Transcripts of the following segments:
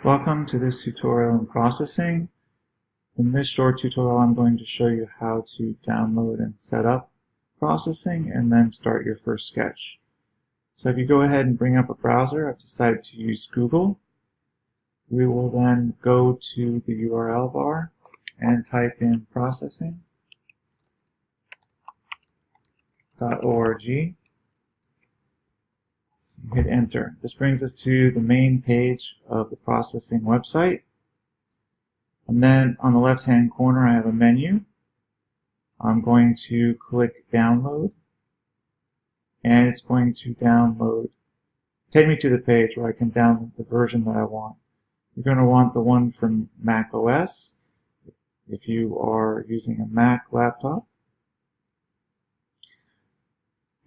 Welcome to this tutorial in processing. In this short tutorial, I'm going to show you how to download and set up processing and then start your first sketch. So if you go ahead and bring up a browser, I've decided to use Google. We will then go to the URL bar and type in processing.org. Hit enter. This brings us to the main page of the processing website. And then on the left hand corner I have a menu. I'm going to click download and it's going to take me to the page where I can download the version that I want. You're going to want the one from Mac OS if you are using a Mac laptop.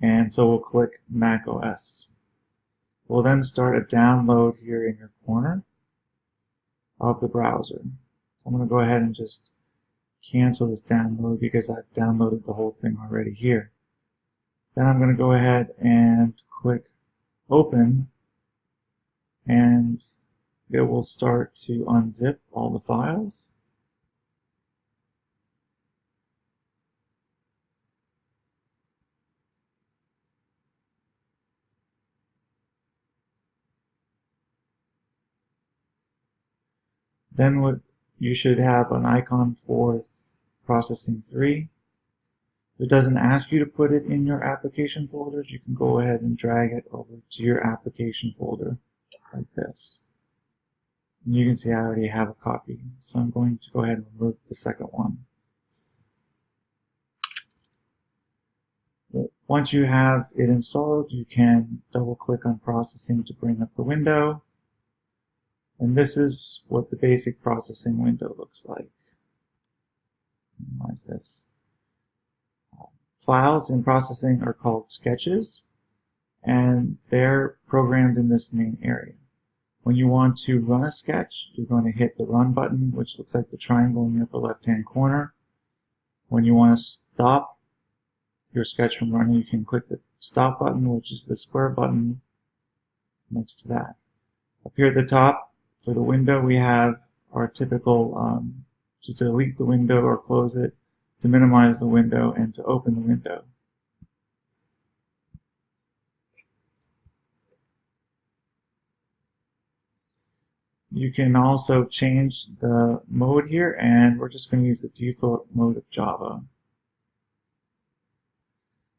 And so we'll click Mac OS. We'll then start a download here in your corner of the browser. I'm going to go ahead and just cancel this download because I've downloaded the whole thing already here. Then I'm going to go ahead and click open and it will start to unzip all the files. Then you should have an icon for processing 3. If it doesn't ask you to put it in your application folders, you can go ahead and drag it over to your application folder like this. And you can see I already have a copy, so I'm going to go ahead and remove the second one. Once you have it installed, you can double click on processing to bring up the window. And this is what the basic processing window looks like. Minimize this. Files in processing are called sketches, and they're programmed in this main area. When you want to run a sketch, you're going to hit the run button, which looks like the triangle in the upper left-hand corner. When you want to stop your sketch from running, you can click the stop button, which is the square button next to that. Up here at the top, for the window, we have our typical to delete the window or close it, to minimize the window, and to open the window. You can also change the mode here, and we're just going to use the default mode of Java.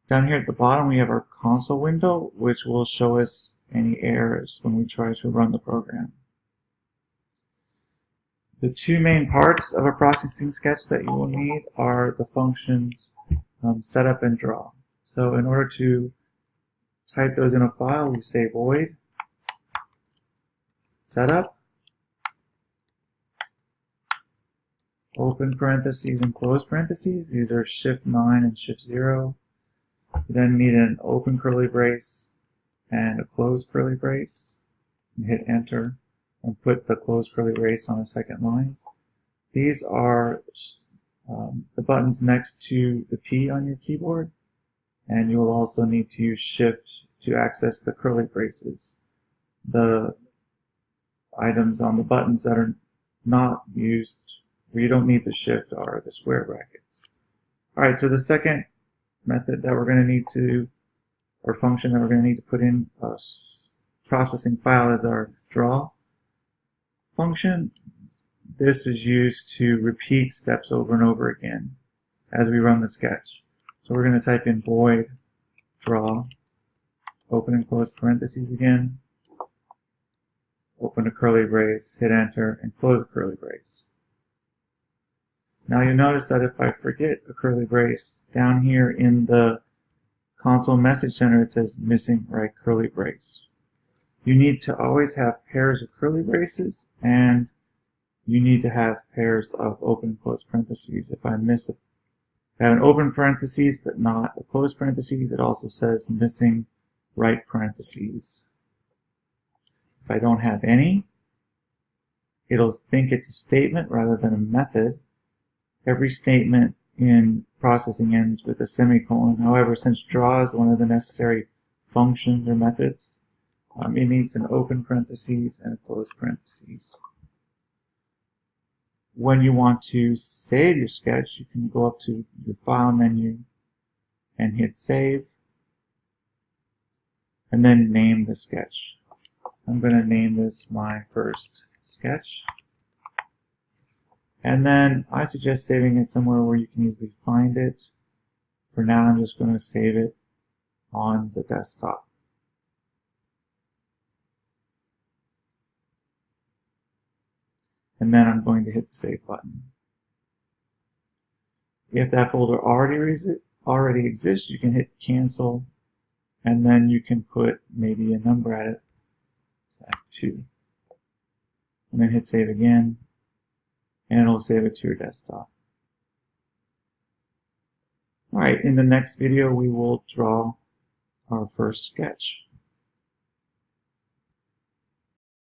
Down here at the bottom, we have our console window, which will show us any errors when we try to run the program. The two main parts of a processing sketch that you will need are the functions setup and draw. So in order to type those in a file, we say void setup, open parentheses and close parentheses. These are shift 9 and shift 0. You then need an open curly brace and a closed curly brace. And hit enter and put the closed curly brace on the second line. These are the buttons next to the P on your keyboard, and you will also need to use shift to access the curly braces. The items on the buttons that are not used, where you don't need the shift, are the square brackets. Alright, so the second method that we're going to need to, or function that we're going to need to put in a processing file is our draw function. This is used to repeat steps over and over again as we run the sketch. So we're going to type in void draw, open and close parentheses again, open a curly brace, hit enter, and close a curly brace. Now you'll notice that if I forget a curly brace, down here in the console message center it says missing right curly brace. You need to always have pairs of curly braces, and you need to have pairs of open and close parentheses. If I have an open parentheses but not a closed parentheses, it also says missing right parentheses. If I don't have any, it'll think it's a statement rather than a method. Every statement in processing ends with a semicolon. However, since draw is one of the necessary functions or methods, it needs an open parentheses and a closed parentheses. when you want to save your sketch, you can go up to your File menu and hit Save, and then name the sketch. I'm going to name this my first sketch. And then I suggest saving it somewhere where you can easily find it. For now, I'm just going to save it on the desktop. And then I'm going to hit the Save button. If that folder already exists, you can hit Cancel, and then you can put maybe a number at it, like 2. And then hit Save again, and it'll save it to your desktop. Alright, in the next video we will draw our first sketch.